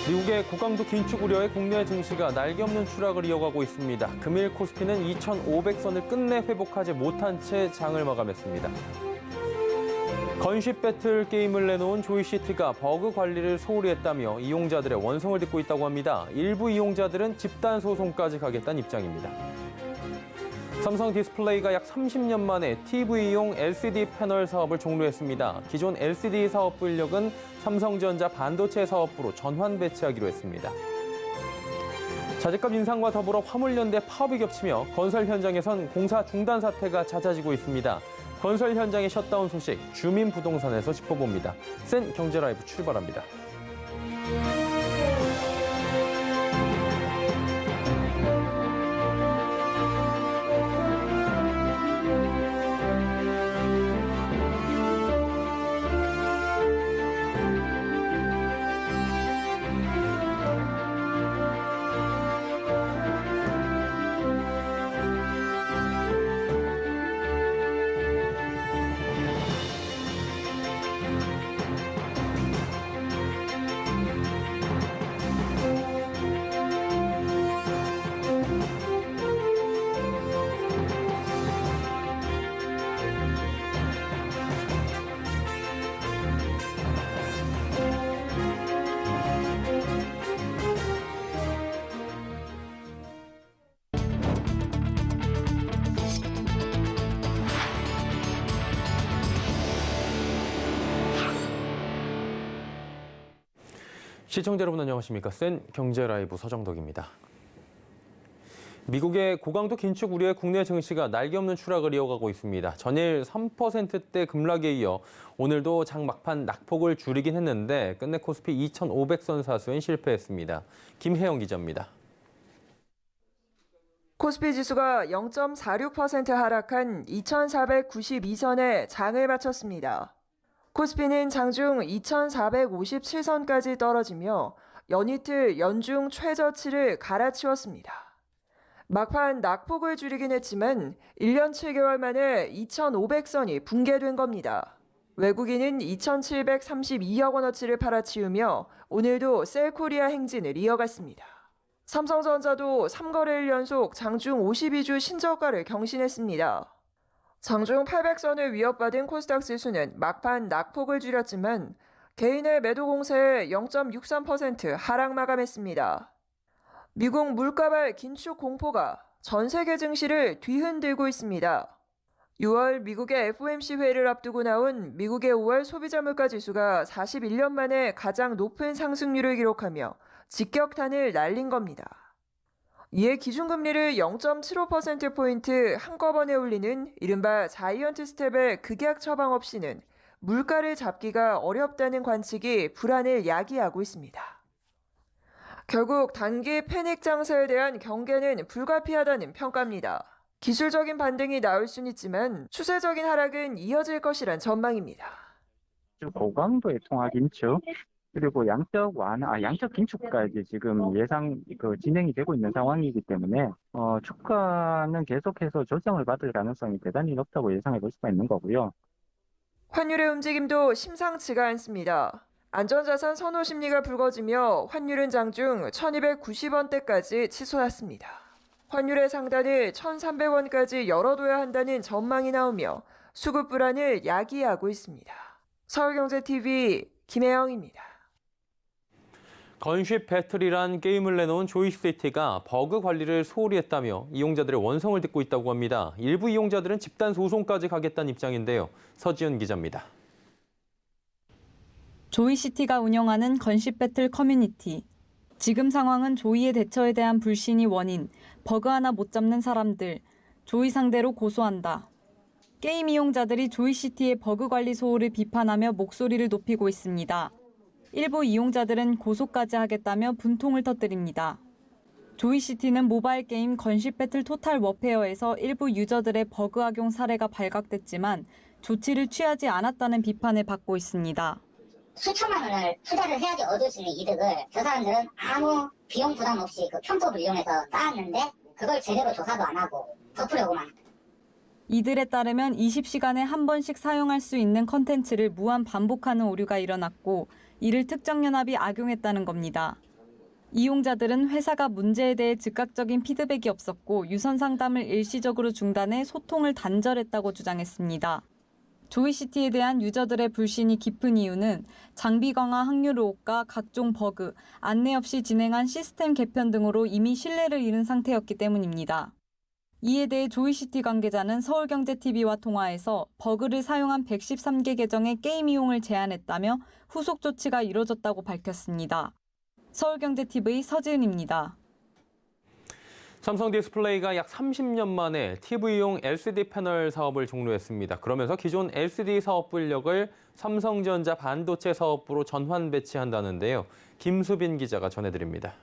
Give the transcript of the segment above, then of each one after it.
미국의 고강도 긴축 우려에 국내 증시가 날개 없는 추락을 이어가고 있습니다. 금일 코스피는 2,500선을 끝내 회복하지 못한 채 장을 마감했습니다. 건십 배틀 게임을 내놓은 조이시티가 버그 관리를 소홀히 했다며 이용자들의 원성을 듣고 있다고 합니다. 일부 이용자들은 집단 소송까지 가겠다는 입장입니다. 삼성 디스플레이가 약 30년 만에 TV용 LCD 패널 사업을 종료했습니다. 기존 LCD 사업부 인력은 삼성전자 반도체 사업부로 전환 배치하기로 했습니다. 자재값 인상과 더불어 화물연대 파업이 겹치며 건설 현장에선 공사 중단 사태가 잦아지고 있습니다. 건설 현장의 셧다운 소식 주민부동산에서 짚어봅니다. 센 경제라이브 출발합니다. 시청자 여러분 안녕하십니까? 센 경제라이브 서정덕입니다. 미국의 고강도 긴축 우려에 국내 증시가 날개 없는 추락을 이어가고 있습니다. 전일 3%대 급락에 이어 오늘도 장 막판 낙폭을 줄이긴 했는데 끝내 코스피 2,500선 사수엔 실패했습니다. 김혜영 기자입니다. 코스피 지수가 0.46% 하락한 2,492선에 장을 마쳤습니다. 코스피는 장중 2,457선까지 떨어지며 연이틀 연중 최저치를 갈아치웠습니다. 막판 낙폭을 줄이긴 했지만 1년 7개월 만에 2,500선이 붕괴된 겁니다. 외국인은 2,732억 원어치를 팔아치우며 오늘도 셀코리아 행진을 이어갔습니다. 삼성전자도 3거래일 연속 장중 52주 신저가를 경신했습니다. 장중 800선을 위협받은 코스닥 지수는 막판 낙폭을 줄였지만 개인의 매도 공세에 0.63% 하락 마감했습니다. 미국 물가발 긴축 공포가 전 세계 증시를 뒤흔들고 있습니다. 6월 미국의 FOMC 회의를 앞두고 나온 미국의 5월 소비자 물가 지수가 41년 만에 가장 높은 상승률을 기록하며 직격탄을 날린 겁니다. 이에 기준금리를 0.75%포인트 한꺼번에 올리는 이른바 자이언트 스텝의 극약 처방 없이는 물가를 잡기가 어렵다는 관측이 불안을 야기하고 있습니다. 결국 단기 패닉 장세에 대한 경계는 불가피하다는 평가입니다. 기술적인 반등이 나올 수는 있지만 추세적인 하락은 이어질 것이란 전망입니다. 고강도의 통화 긴축 그리고 양적 긴축까지 지금 진행이 되고 있는 상황이기 때문에 주가는 계속해서 조정을 받을 가능성이 대단히 높다고 예상해 볼 수가 있는 거고요. 환율의 움직임도 심상치가 않습니다. 안전자산 선호 심리가 불거지며 환율은 장중 1,290원대까지 치솟았습니다. 환율의 상단을 1,300원까지 열어둬야 한다는 전망이 나오며 수급 불안을 야기하고 있습니다. 서울경제TV 김혜영입니다. 건십 배틀이란 게임을 내놓은 조이시티가 버그 관리를 소홀히 했다며 이용자들의 원성을 듣고 있다고 합니다. 일부 이용자들은 집단 소송까지 가겠다는 입장인데요. 서지연 기자입니다. 조이시티가 운영하는 건십 배틀 커뮤니티. 지금 상황은 조이의 대처에 대한 불신이 원인, 버그 하나 못 잡는 사람들, 조이 상대로 고소한다. 게임 이용자들이 조이시티의 버그 관리 소홀을 비판하며 목소리를 높이고 있습니다. 일부 이용자들은 고소까지 하겠다며 분통을 터뜨립니다. 조이시티는 모바일 게임 건십 배틀 토탈 워페어에서 일부 유저들의 버그 악용 사례가 발각됐지만 조치를 취하지 않았다는 비판을 받고 있습니다. 수천만 원을 투자를 해야지 얻을 수 있는 이득을 저 사람들은 아무 비용 부담 없이 그 편법을 이용해서 쌓았는데 그걸 제대로 조사도 안 하고 덮으려고만. 이들에 따르면 20시간에 한 번씩 사용할 수 있는 컨텐츠를 무한 반복하는 오류가 일어났고 이를 특정연합이 악용했다는 겁니다. 이용자들은 회사가 문제에 대해 즉각적인 피드백이 없었고 유선 상담을 일시적으로 중단해 소통을 단절했다고 주장했습니다. 조이시티에 대한 유저들의 불신이 깊은 이유는 장비 강화 확률 의혹과 각종 버그, 안내 없이 진행한 시스템 개편 등으로 이미 신뢰를 잃은 상태였기 때문입니다. 이에 대해 조이시티 관계자는 서울경제TV와 통화에서 버그를 사용한 113개 계정의 게임 이용을 제한했다며 후속 조치가 이뤄졌다고 밝혔습니다. 서울경제TV 서지은입니다. 삼성 디스플레이가 약 30년 만에 TV용 LCD 패널 사업을 종료했습니다. 그러면서 기존 LCD 사업부 인력을 삼성전자 반도체 사업부로 전환 배치한다는데요. 김수빈 기자가 전해드립니다.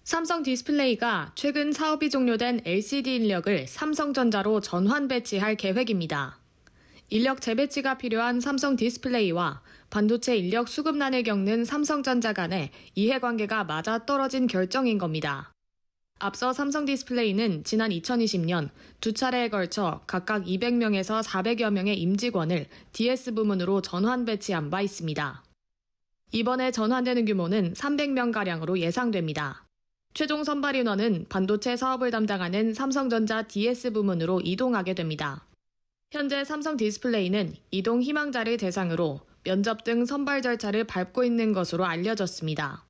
삼성 디스플레이가 최근 사업이 종료된 LCD 인력을 삼성전자로 전환 배치할 계획입니다. 인력 재배치가 필요한 삼성 디스플레이와 반도체 인력 수급난을 겪는 삼성전자 간의 이해관계가 맞아떨어진 결정인 겁니다. 앞서 삼성 디스플레이는 지난 2020년 두 차례에 걸쳐 각각 200명에서 400여 명의 임직원을 DS 부문으로 전환 배치한 바 있습니다. 이번에 전환되는 규모는 300명가량으로 예상됩니다. 최종 선발 인원은 반도체 사업을 담당하는 삼성전자 DS 부문으로 이동하게 됩니다. 현재 삼성 디스플레이는 이동 희망자를 대상으로 면접 등 선발 절차를 밟고 있는 것으로 알려졌습니다.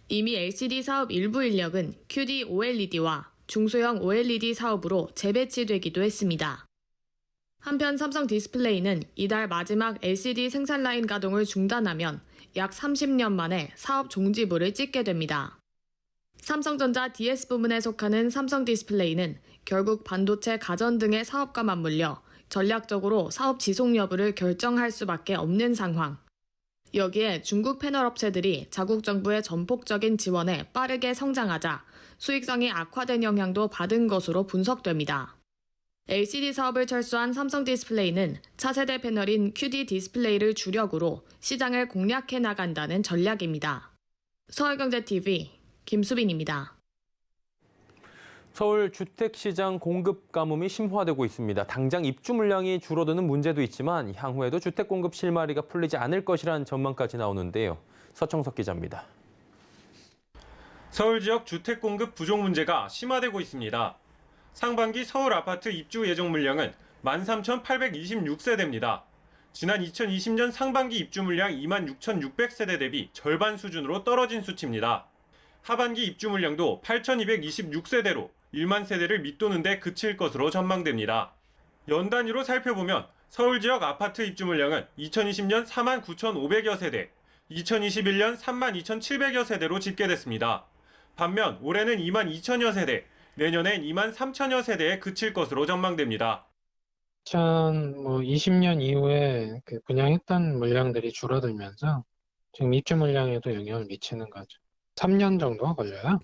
이미 LCD 사업 일부 인력은 QD OLED와 중소형 OLED 사업으로 재배치되기도 했습니다. 한편 삼성 디스플레이는 이달 마지막 LCD 생산 라인 가동을 중단하면 약 30년 만에 사업 종지부를 찍게 됩니다. 삼성전자 DS 부문에 속하는 삼성 디스플레이는 결국 반도체 가전 등의 사업과 맞물려 전략적으로 사업 지속 여부를 결정할 수밖에 없는 상황. 여기에 중국 패널 업체들이 자국 정부의 전폭적인 지원에 빠르게 성장하자 수익성이 악화된 영향도 받은 것으로 분석됩니다. LCD 사업을 철수한 삼성 디스플레이는 차세대 패널인 QD 디스플레이를 주력으로 시장을 공략해 나간다는 전략입니다. 서울경제TV 김수빈입니다. 서울 주택시장 공급 가뭄이 심화되고 있습니다. 당장 입주 물량이 줄어드는 문제도 있지만 향후에도 주택 공급 실마리가 풀리지 않을 것이라는 전망까지 나오는데요. 서청석 기자입니다. 서울 지역 주택 공급 부족 문제가 심화되고 있습니다. 상반기 서울 아파트 입주 예정 물량은 13,826세대입니다. 지난 2020년 상반기 입주 물량 26,600세대 대비 절반 수준으로 떨어진 수치입니다. 하반기 입주 물량도 8,226세대로 1만 세대를 밑도는 데 그칠 것으로 전망됩니다. 연 단위로 살펴보면 서울 지역 아파트 입주 물량은 2020년 49,500여 세대, 2021년 32,700여 세대로 집계됐습니다. 반면 올해는 22,000여 세대, 내년엔 23,000여 세대에 그칠 것으로 전망됩니다. 2020년 이후에 분양했던 물량들이 줄어들면서 지금 입주 물량에도 영향을 미치는 거죠. 3년 정도가 걸려요.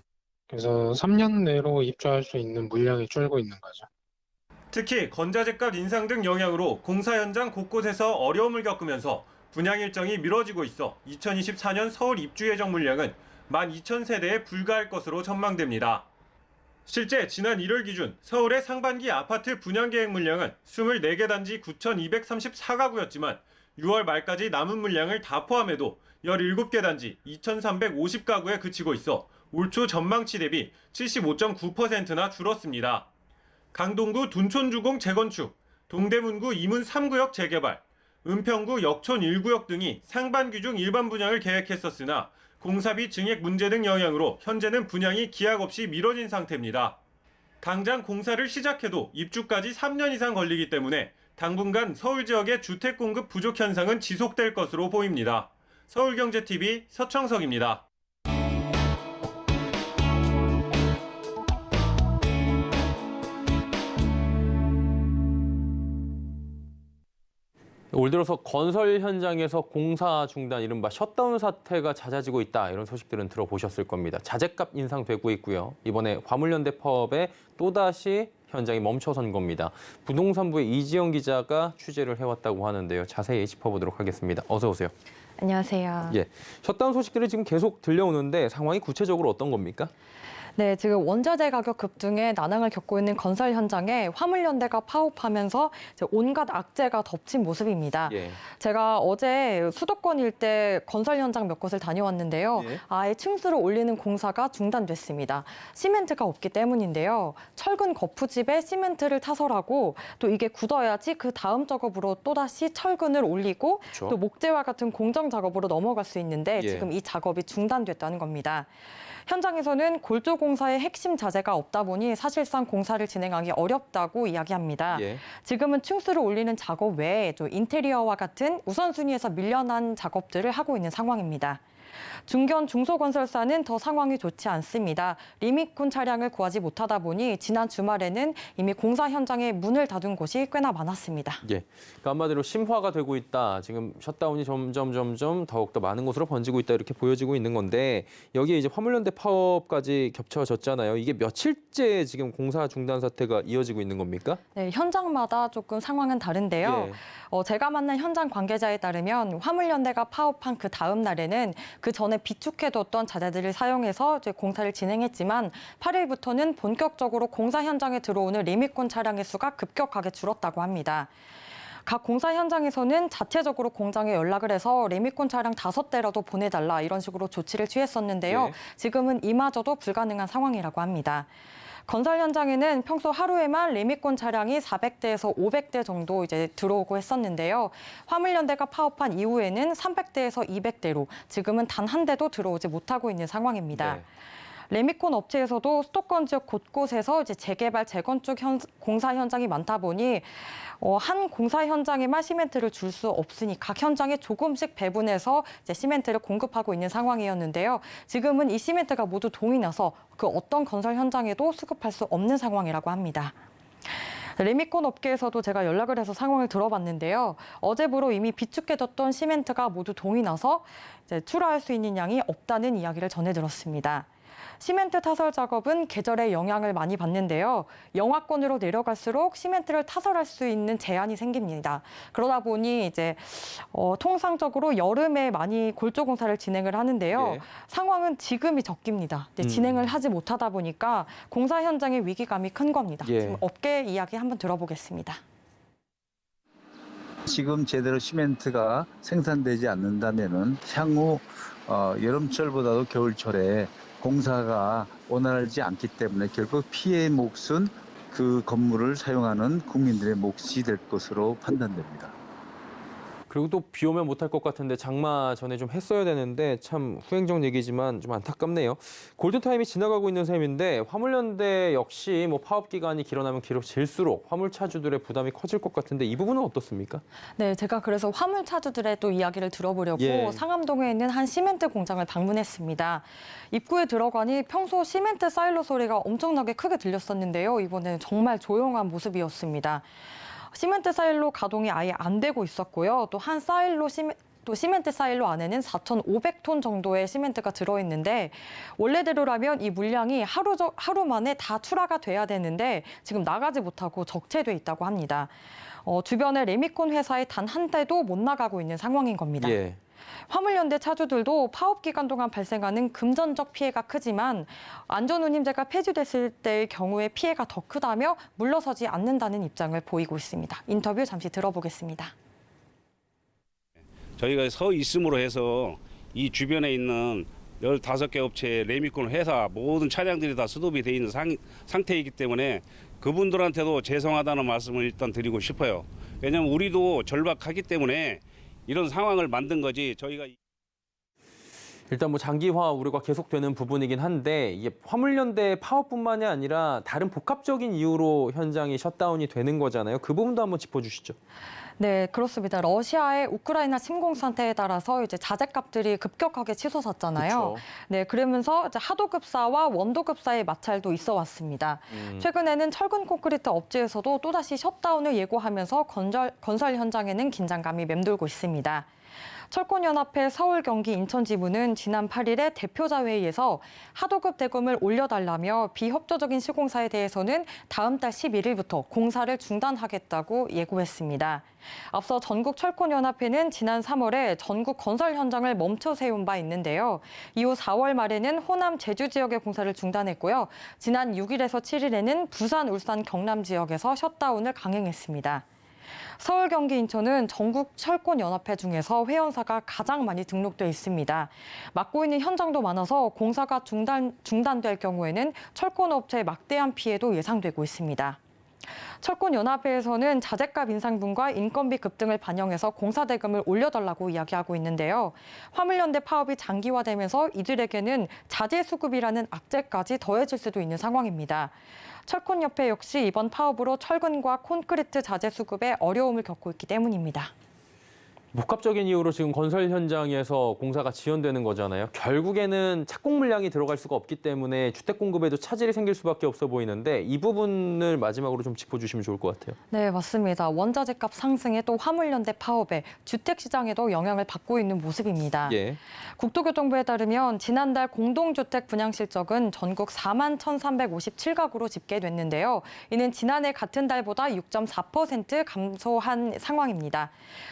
그래서 3년 내로 입주할 수 있는 물량이 줄고 있는 거죠. 특히 건자재값 인상 등 영향으로 공사 현장 곳곳에서 어려움을 겪으면서 분양 일정이 미뤄지고 있어 2024년 서울 입주 예정 물량은 12,000세대에 불과할 것으로 전망됩니다. 실제 지난 1월 기준 서울의 상반기 아파트 분양 계획 물량은 24개 단지 9,234가구였지만 6월 말까지 남은 물량을 다 포함해도 17개 단지 2,350가구에 그치고 있어 올 초 전망치 대비 75.9%나 줄었습니다. 강동구 둔촌주공 재건축, 동대문구 이문 3구역 재개발, 은평구 역촌 1구역 등이 상반기 중 일반 분양을 계획했었으나 공사비 증액 문제 등 영향으로 현재는 분양이 기약 없이 미뤄진 상태입니다. 당장 공사를 시작해도 입주까지 3년 이상 걸리기 때문에 당분간 서울 지역의 주택 공급 부족 현상은 지속될 것으로 보입니다. 서울경제TV 서청석입니다. 올 들어서 건설 현장에서 공사 중단, 이른바 셧다운 사태가 잦아지고 있다. 이런 소식들은 들어보셨을 겁니다. 자재값 인상되고 있고요. 이번에 화물연대 파업에 또다시 현장이 멈춰선 겁니다. 부동산부의 이지영 기자가 취재를 해왔다고 하는데요. 자세히 짚어보도록 하겠습니다. 어서 오세요. 안녕하세요. 예, 셧다운 소식들이 지금 계속 들려오는데 상황이 구체적으로 어떤 겁니까? 네, 지금 원자재 가격 급등에 난항을 겪고 있는 건설 현장에 화물연대가 파업하면서 이제 온갖 악재가 덮친 모습입니다. 예. 제가 어제 수도권 일대 건설 현장 몇 곳을 다녀왔는데요. 예. 아예 층수를 올리는 공사가 중단됐습니다. 시멘트가 없기 때문인데요. 철근 거푸집에 시멘트를 타설하고 또 이게 굳어야지 그 다음 작업으로 또다시 철근을 올리고 그렇죠. 또 목재와 같은 공정 작업으로 넘어갈 수 있는데 예. 지금 이 작업이 중단됐다는 겁니다. 현장에서는 골조 공사의 핵심 자재가 없다 보니 사실상 공사를 진행하기 어렵다고 이야기합니다. 예. 지금은 층수를 올리는 작업 외에 또 인테리어와 같은 우선순위에서 밀려난 작업들을 하고 있는 상황입니다. 중견 중소건설사는 더 상황이 좋지 않습니다. 리미콘 차량을 구하지 못하다 보니 지난 주말에는 이미 공사 현장에 문을 닫은 곳이 꽤나 많았습니다. 예. 그러니까 한마디로 심화가 되고 있다. 지금 셧다운이 점점 더욱더 많은 곳으로 번지고 있다. 이렇게 보여지고 있는 건데 여기에 이제 화물연대 파업까지 겹쳐졌잖아요. 이게 며칠째 지금 공사 중단 사태가 이어지고 있는 겁니까? 네, 현장마다 조금 상황은 다른데요. 예. 제가 만난 현장 관계자에 따르면 화물연대가 파업한 그 다음 날에는 그 전에 비축해뒀던 자재들을 사용해서 이제 공사를 진행했지만 8일부터는 본격적으로 공사 현장에 들어오는 리미콘 차량의 수가 급격하게 줄었다고 합니다. 각 공사 현장에서는 자체적으로 공장에 연락을 해서 리미콘 차량 5대라도 보내달라 이런 식으로 조치를 취했었는데요. 예. 지금은 이마저도 불가능한 상황이라고 합니다. 건설 현장에는 평소 하루에만 리미콘 차량이 400대에서 500대 정도 이제 들어오고 했었는데요. 화물연대가 파업한 이후에는 300대에서 200대로 지금은 단 한 대도 들어오지 못하고 있는 상황입니다. 네. 레미콘 업체에서도 수도권 지역 곳곳에서 이제 재개발, 재건축 공사 현장이 많다 보니 한 공사 현장에만 시멘트를 줄 수 없으니 각 현장에 조금씩 배분해서 이제 시멘트를 공급하고 있는 상황이었는데요. 지금은 이 시멘트가 모두 동이 나서 그 어떤 건설 현장에도 수급할 수 없는 상황이라고 합니다. 레미콘 업계에서도 제가 연락을 해서 상황을 들어봤는데요. 어제부로 이미 비축해뒀던 시멘트가 모두 동이 나서 이제 출하할 수 있는 양이 없다는 이야기를 전해 들었습니다. 시멘트 타설 작업은 계절에 영향을 많이 받는데요. 영하권으로 내려갈수록 시멘트를 타설할 수 있는 제한이 생깁니다. 그러다 보니 이제 통상적으로 여름에 많이 골조 공사를 진행을 하는데요. 예. 상황은 지금이 적깁니다. 진행을 하지 못하다 보니까 공사 현장의 위기감이 큰 겁니다. 예. 지금 업계 이야기 한번 들어보겠습니다. 지금 제대로 시멘트가 생산되지 않는다면은 향후 여름철보다도 겨울철에 공사가 원활하지 않기 때문에 결국 피해의 몫은 그 건물을 사용하는 국민들의 몫이 될 것으로 판단됩니다. 그리고 또 비 오면 못할 것 같은데 장마 전에 좀 했어야 되는데 참 후행적 얘기지만 좀 안타깝네요. 골든타임이 지나가고 있는 셈인데 화물연대 역시 뭐 파업 기간이 길어나면 길어질수록 화물차주들의 부담이 커질 것 같은데 이 부분은 어떻습니까? 네, 제가 그래서 화물차주들의 또 이야기를 들어보려고 예. 상암동에 있는 한 시멘트 공장을 방문했습니다. 입구에 들어가니 평소 시멘트 사일로 소리가 엄청나게 크게 들렸었는데요. 이번에는 정말 조용한 모습이었습니다. 시멘트 사일로 가동이 아예 안 되고 있었고요. 또 한 사일로 시멘트 사일로 안에는 4,500톤 정도의 시멘트가 들어있는데 원래대로라면 이 물량이 하루 만에 다 출하가 돼야 되는데 지금 나가지 못하고 적체돼 있다고 합니다. 주변에 레미콘 회사에 단 한 대도 못 나가고 있는 상황인 겁니다. 예. 화물연대 차주들도 파업 기간 동안 발생하는 금전적 피해가 크지만 안전운임제가 폐지됐을 때의 경우에 피해가 더 크다며 물러서지 않는다는 입장을 보이고 있습니다. 인터뷰 잠시 들어보겠습니다. 저희가 서 있음으로 해서 이 주변에 있는 15개 업체의 레미콘 회사 모든 차량들이 다 스톱이 돼 있는 상태이기 때문에 그분들한테도 죄송하다는 말씀을 일단 드리고 싶어요. 왜냐하면 우리도 절박하기 때문에 이런 상황을 만든 거지 저희가. 일단 뭐 장기화 우려가 계속되는 부분이긴 한데 이게 화물연대 파업뿐만이 아니라 다른 복합적인 이유로 현장이 셧다운이 되는 거잖아요. 그 부분도 한번 짚어주시죠. 네, 그렇습니다. 러시아의 우크라이나 침공 상태에 따라서 이제 자재값들이 급격하게 치솟았잖아요. 그쵸. 네, 그러면서 이제 하도급사와 원도급사의 마찰도 있어 왔습니다. 최근에는 철근 콘크리트 업체에서도 또다시 셧다운을 예고하면서 건설 현장에는 긴장감이 맴돌고 있습니다. 철권연합회 서울, 경기, 인천 지부는 지난 8일에 대표자 회의에서 하도급 대금을 올려달라며 비협조적인 시공사에 대해서는 다음 달 11일부터 공사를 중단하겠다고 예고했습니다. 앞서 전국철권연합회는 지난 3월에 전국 건설 현장을 멈춰 세운 바 있는데요. 이후 4월 말에는 호남, 제주 지역의 공사를 중단했고요. 지난 6일에서 7일에는 부산, 울산, 경남 지역에서 셧다운을 강행했습니다. 서울, 경기, 인천은 전국 철권연합회 중에서 회원사가 가장 많이 등록돼 있습니다. 맡고 있는 현장도 많아서 공사가 중단될 경우에는 철권업체의 막대한 피해도 예상되고 있습니다. 철권연합회에서는 자재값 인상 분과 인건비 급등을 반영해서 공사 대금을 올려달라고 이야기하고 있는데요. 화물연대 파업이 장기화되면서 이들에게는 자재 수급이라는 악재까지 더해질 수도 있는 상황입니다. 철권협회 역시 이번 파업으로 철근과 콘크리트 자재 수급에 어려움을 겪고 있기 때문입니다. 복합적인 이유로 지금 건설 현장에서 공사가 지연되는 거잖아요. 결국에는 착공 물량이 들어갈 수가 없기 때문에 주택 공급에도 차질이 생길 수밖에 없어 보이는데 이 부분을 마지막으로 좀 짚어주시면 좋을 것 같아요. 네, 맞습니다. 원자재값 상승에 또 화물연대 파업에 주택 시장에도 영향을 받고 있는 모습입니다. 예. 국토교통부에 따르면 지난달 공동주택 분양 실적은 전국 4만 1,357가구로 집계됐는데요. 이는 지난해 같은 달보다 6.4% 감소한 상황입니다.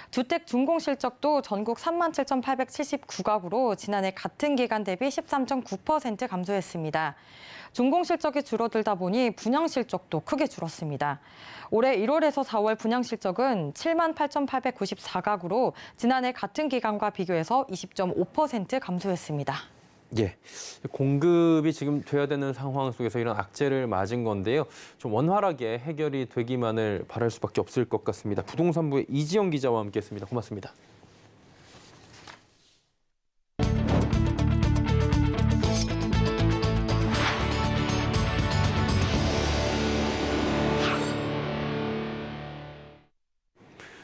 주택 준공 실적도 전국 3만 7,879가구로 지난해 같은 기간 대비 13.9% 감소했습니다. 준공 실적이 줄어들다 보니 분양 실적도 크게 줄었습니다. 올해 1월에서 4월 분양 실적은 7만 8,894가구로 지난해 같은 기간과 비교해서 20.5% 감소했습니다. 예, 공급이 지금 돼야 되는 상황 속에서 이런 악재를 맞은 건데요. 좀 원활하게 해결이 되기만을 바랄 수밖에 없을 것 같습니다. 부동산부의 이지영 기자와 함께했습니다. 고맙습니다.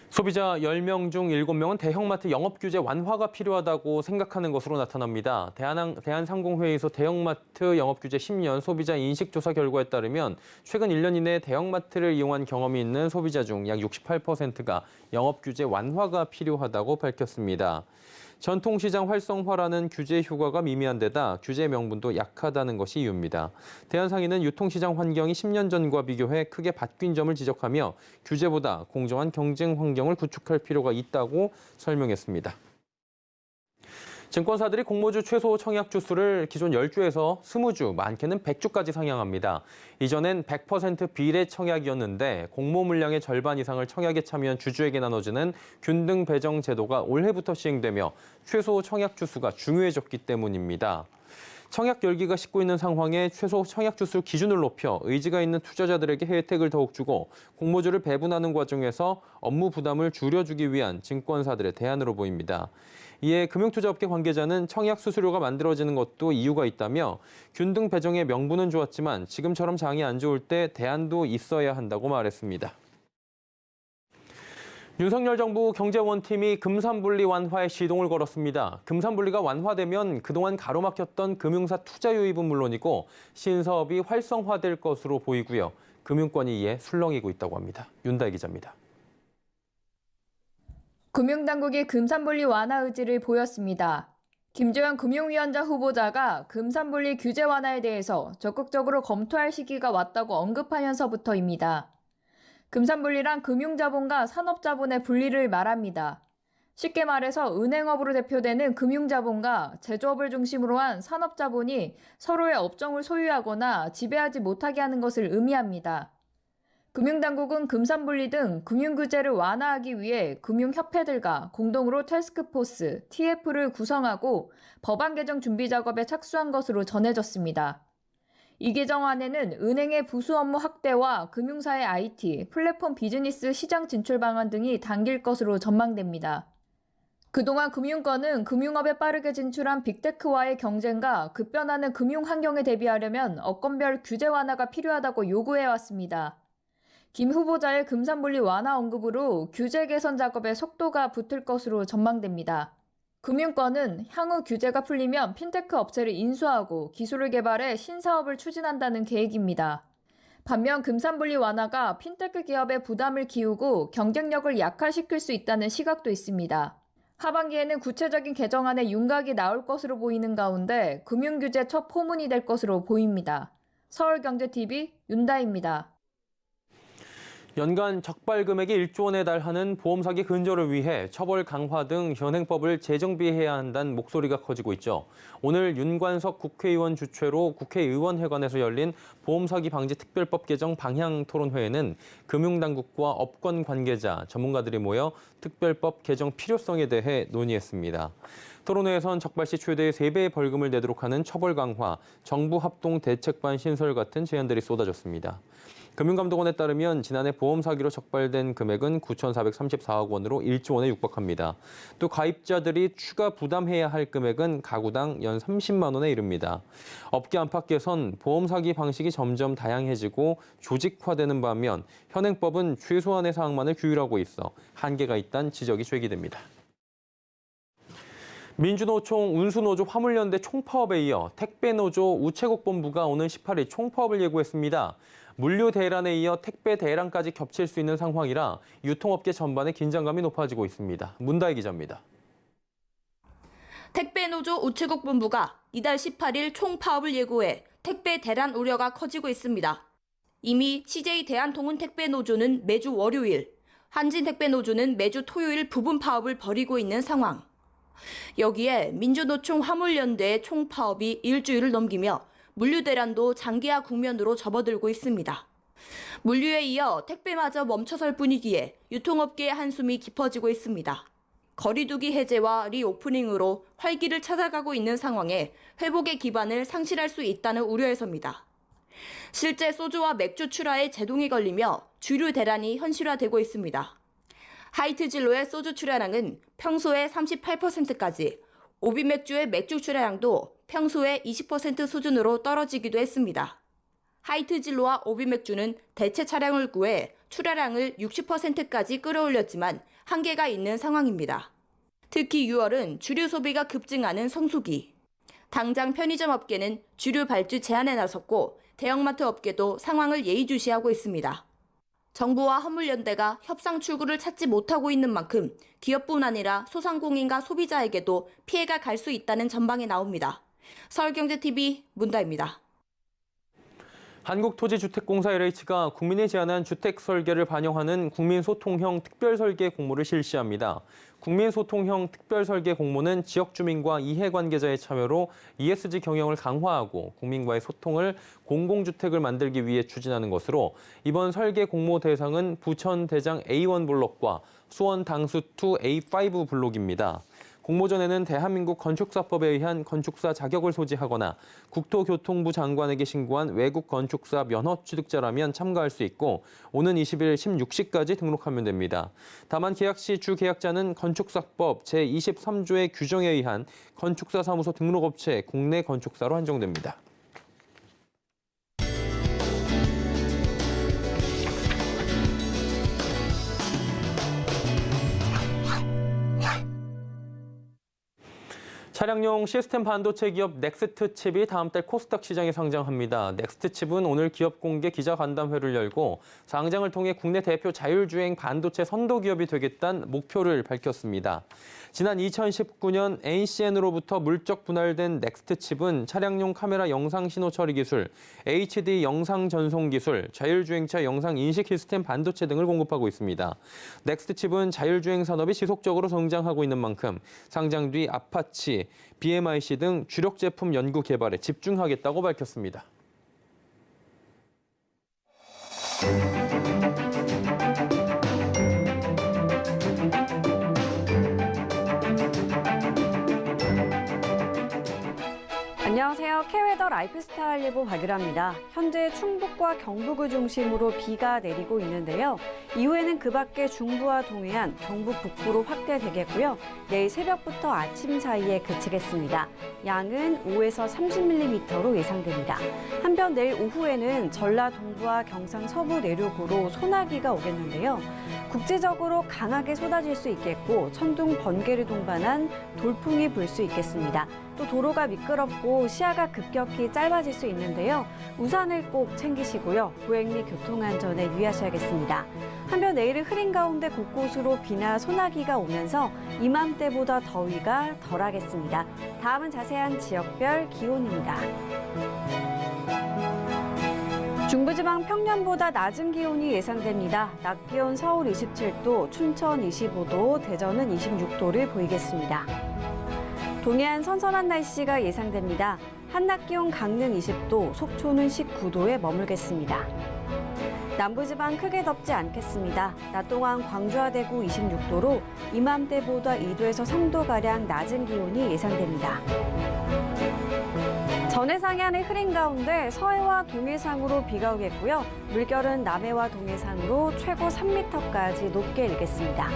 소비자 10명 중 7명은 대형마트 영업규제 완화가 필요하다고 생각하는 것으로 나타납니다. 대한상공회의소 대형마트 영업규제 10년 소비자 인식조사 결과에 따르면 최근 1년 이내 대형마트를 이용한 경험이 있는 소비자 중 약 68%가 영업규제 완화가 필요하다고 밝혔습니다. 전통시장 활성화라는 규제 효과가 미미한 데다 규제 명분도 약하다는 것이 이유입니다. 대한상인은 유통시장 환경이 10년 전과 비교해 크게 바뀐 점을 지적하며 규제보다 공정한 경쟁 환경을 구축할 필요가 있다고 설명했습니다. 증권사들이 공모주 최소 청약 주수를 기존 10주에서 20주, 많게는 100주까지 상향합니다. 이전엔 100% 비례 청약이었는데 공모 물량의 절반 이상을 청약에 참여한 주주에게 나눠주는 균등 배정 제도가 올해부터 시행되며 최소 청약 주수가 중요해졌기 때문입니다. 청약 열기가 식고 있는 상황에 최소 청약 주수 기준을 높여 의지가 있는 투자자들에게 혜택을 더욱 주고 공모주를 배분하는 과정에서 업무 부담을 줄여주기 위한 증권사들의 대안으로 보입니다. 이에 금융투자업계 관계자는 청약 수수료가 만들어지는 것도 이유가 있다며 균등 배정의 명분은 좋았지만 지금처럼 장이 안 좋을 때 대안도 있어야 한다고 말했습니다. 윤석열 정부 경제원팀이 금산분리 완화에 시동을 걸었습니다. 금산분리가 완화되면 그동안 가로막혔던 금융사 투자 유입은 물론이고 신사업이 활성화될 것으로 보이고요. 금융권이 이에 술렁이고 있다고 합니다. 윤다혜 기자입니다. 금융당국이 금산분리 완화 의지를 보였습니다. 김조현 금융위원장 후보자가 금산분리 규제 완화에 대해서 적극적으로 검토할 시기가 왔다고 언급하면서부터입니다. 금산분리란 금융자본과 산업자본의 분리를 말합니다. 쉽게 말해서 은행업으로 대표되는 금융자본과 제조업을 중심으로 한 산업자본이 서로의 업종을 소유하거나 지배하지 못하게 하는 것을 의미합니다. 금융당국은 금산분리 등 금융규제를 완화하기 위해 금융협회들과 공동으로 태스크포스, TF를 구성하고 법안 개정 준비 작업에 착수한 것으로 전해졌습니다. 이 개정안에는 은행의 부수 업무 확대와 금융사의 IT, 플랫폼 비즈니스 시장 진출 방안 등이 담길 것으로 전망됩니다. 그동안 금융권은 금융업에 빠르게 진출한 빅테크와의 경쟁과 급변하는 금융 환경에 대비하려면 업권별 규제 완화가 필요하다고 요구해왔습니다. 김 후보자의 금산분리 완화 언급으로 규제 개선 작업에 속도가 붙을 것으로 전망됩니다. 금융권은 향후 규제가 풀리면 핀테크 업체를 인수하고 기술을 개발해 신사업을 추진한다는 계획입니다. 반면 금산분리 완화가 핀테크 기업의 부담을 키우고 경쟁력을 약화시킬 수 있다는 시각도 있습니다. 하반기에는 구체적인 개정안의 윤곽이 나올 것으로 보이는 가운데 금융규제 첫 포문이 될 것으로 보입니다. 서울경제TV 윤다희입니다. 연간 적발 금액이 1조 원에 달하는 보험 사기 근절을 위해 처벌 강화 등 현행법을 재정비해야 한다는 목소리가 커지고 있죠. 오늘 윤관석 국회의원 주최로 국회의원회관에서 열린 보험 사기 방지 특별법 개정 방향 토론회에는 금융당국과 업권 관계자, 전문가들이 모여 특별법 개정 필요성에 대해 논의했습니다. 토론회에선 적발 시 최대 3배의 벌금을 내도록 하는 처벌 강화, 정부 합동 대책반 신설 같은 제안들이 쏟아졌습니다. 금융감독원에 따르면 지난해 보험 사기로 적발된 금액은 9,434억 원으로 1조 원에 육박합니다. 또 가입자들이 추가 부담해야 할 금액은 가구당 연 30만 원에 이릅니다. 업계 안팎에선 보험 사기 방식이 점점 다양해지고 조직화되는 반면 현행법은 최소한의 사항만을 규율하고 있어 한계가 있다는 지적이 제기됩니다. 민주노총, 운수노조, 화물연대 총파업에 이어 택배노조, 우체국본부가 오는 18일 총파업을 예고했습니다. 물류 대란에 이어 택배 대란까지 겹칠 수 있는 상황이라 유통업계 전반의 긴장감이 높아지고 있습니다. 문다희 기자입니다. 택배노조 우체국본부가 이달 18일 총파업을 예고해 택배 대란 우려가 커지고 있습니다. 이미 CJ 대한통운택배노조는 매주 월요일, 한진택배노조는 매주 토요일 부분 파업을 벌이고 있는 상황. 여기에 민주노총 화물연대의 총파업이 일주일을 넘기며 물류 대란도 장기화 국면으로 접어들고 있습니다. 물류에 이어 택배마저 멈춰설 분위기에 유통업계의 한숨이 깊어지고 있습니다. 거리두기 해제와 리오프닝으로 활기를 찾아가고 있는 상황에 회복의 기반을 상실할 수 있다는 우려에서입니다. 실제 소주와 맥주 출하에 제동이 걸리며 주류 대란이 현실화되고 있습니다. 하이트 진로의 소주 출하량은 평소의 38%까지, 오비맥주의 맥주 출하량도 평소의 20% 수준으로 떨어지기도 했습니다. 하이트 진로와 오비맥주는 대체 차량을 구해 출하량을 60%까지 끌어올렸지만 한계가 있는 상황입니다. 특히 6월은 주류 소비가 급증하는 성수기. 당장 편의점 업계는 주류 발주 제한에 나섰고 대형마트 업계도 상황을 예의주시하고 있습니다. 정부와 화물연대가 협상 출구를 찾지 못하고 있는 만큼 기업뿐 아니라 소상공인과 소비자에게도 피해가 갈 수 있다는 전망이 나옵니다. 서울경제TV 문다입니다. 한국토지주택공사 LH가 국민이 제안한 주택 설계를 반영하는 국민소통형 특별설계 공모를 실시합니다. 국민소통형 특별설계 공모는 지역 주민과 이해관계자의 참여로 ESG 경영을 강화하고 국민과의 소통을 공공주택을 만들기 위해 추진하는 것으로 이번 설계 공모 대상은 부천 대장 A1 블록과 수원 당수2 A5 블록입니다. 공모전에는 대한민국 건축사법에 의한 건축사 자격을 소지하거나 국토교통부 장관에게 신고한 외국 건축사 면허 취득자라면 참가할 수 있고 오는 20일 16시까지 등록하면 됩니다. 다만 계약 시 주 계약자는 건축사법 제23조의 규정에 의한 건축사 사무소 등록업체 국내 건축사로 한정됩니다. 차량용 시스템 반도체 기업 넥스트칩이 다음 달 코스닥 시장에 상장합니다. 넥스트칩은 오늘 기업 공개 기자간담회를 열고 상장을 통해 국내 대표 자율주행 반도체 선도 기업이 되겠다는 목표를 밝혔습니다. 지난 2019년 NCN으로부터 물적 분할된 넥스트칩은 차량용 카메라 영상 신호 처리 기술, HD 영상 전송 기술, 자율주행차 영상 인식 시스템 반도체 등을 공급하고 있습니다. 넥스트칩은 자율주행 산업이 지속적으로 성장하고 있는 만큼 상장 뒤 아파치, BMIC 등 주력 제품 연구 개발에 집중하겠다고 밝혔습니다. 안녕하세요. K웨더 라이프스타일 예보 박유라입니다. 현재 충북과 경북을 중심으로 비가 내리고 있는데요. 이후에는 그 밖에 중부와 동해안, 경북 북부로 확대되겠고요. 내일 새벽부터 아침 사이에 그치겠습니다. 양은 5에서 30mm로 예상됩니다. 한편 내일 오후에는 전라 동부와 경상 서부 내륙으로 소나기가 오겠는데요. 국지적으로 강하게 쏟아질 수 있겠고 천둥, 번개를 동반한 돌풍이 불 수 있겠습니다. 또 도로가 미끄럽고 시야가 급격히 짧아질 수 있는데요. 우산을 꼭 챙기시고요. 보행 및 교통안전에 유의하셔야겠습니다. 한편 내일은 흐린 가운데 곳곳으로 비나 소나기가 오면서 이맘때보다 더위가 덜하겠습니다. 다음은 자세한 지역별 기온입니다. 중부지방 평년보다 낮은 기온이 예상됩니다. 낮 기온 서울 27도, 춘천 25도, 대전은 26도를 보이겠습니다. 동해안 선선한 날씨가 예상됩니다. 한낮 기온 강릉 20도, 속초는 19도에 머물겠습니다. 남부지방 크게 덥지 않겠습니다. 낮 동안 광주와 대구 26도로 이맘때보다 2도에서 3도가량 낮은 기온이 예상됩니다. 전해상해안의 흐린 가운데 서해와 동해상으로 비가 오겠고요. 물결은 남해와 동해상으로 최고 3m까지 높게 일겠습니다.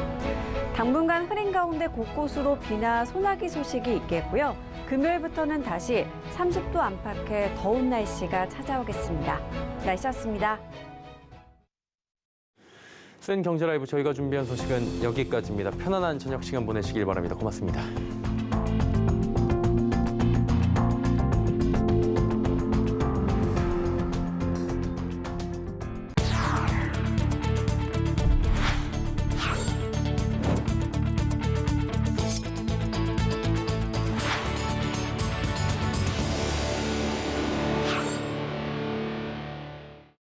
당분간 흐린 가운데 곳곳으로 비나 소나기 소식이 있겠고요. 금요일부터는 다시 30도 안팎의 더운 날씨가 찾아오겠습니다. 날씨였습니다. 센 경제 라이브 저희가 준비한 소식은 여기까지입니다. 편안한 저녁 시간 보내시길 바랍니다. 고맙습니다.